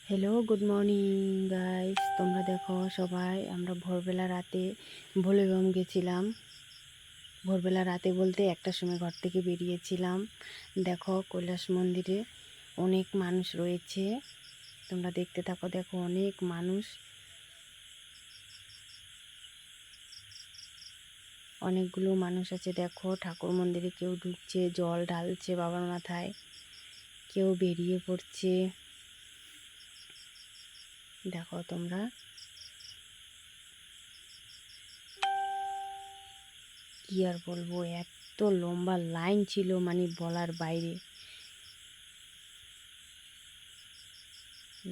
Hello, good morning guys. তোমরা দেখো সবাই আমরা ভোরবেলা রাতে ভোলেবম গেছিলাম। ভোরবেলা রাতে বলতে একটার সময় ঘর থেকে বেরিয়েছিলাম। দেখো কৈলাস মন্দিরে অনেক মানুষ রয়েছে, তোমরা দেখতে থাকো। দেখো অনেক মানুষ, অনেকগুলো মানুষ আছে। দেখো ঠাকুর মন্দিরে কেউ ঢুকছে, জল ঢালছে বাবার মাথায়, কেউ বেরিয়ে পড়ছে। দেখো তোমরা, কি আর বলবো, এত লম্বা লাইন ছিল মানে বলার বাইরে।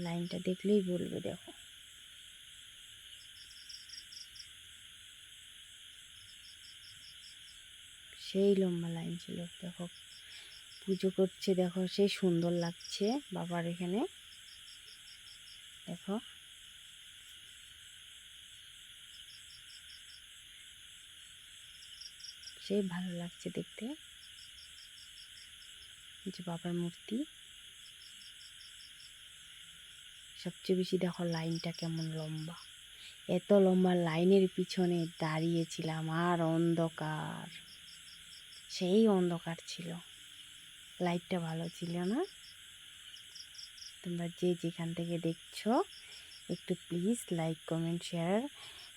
লাইনটা দেখলেই বলবে। দেখো সেই লম্বা লাইন ছিল। দেখো পুজো করছে, দেখো সেই সুন্দর লাগছে বাবার এখানে। দেখো সেই ভালো লাগছে দেখতে, যে বাবার মূর্তি। সবচেয়ে বেশি দেখো লাইনটা কেমন লম্বা। এত লম্বা লাইনের পিছনে দাঁড়িয়েছিলাম, আর অন্ধকার, সেই অন্ধকার ছিল। লাইটটা ভালো ছিল না। তোমরা যে যেখান থেকে দেখছো একটু প্লিজ লাইক, কমেন্ট, শেয়ার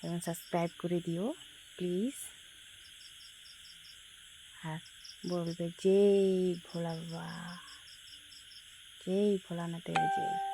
এবং সাবস্ক্রাইব করে দিও প্লিজ। আর বলবে জয় ভোলা বাবা, জয় ভোলানাথের জয়।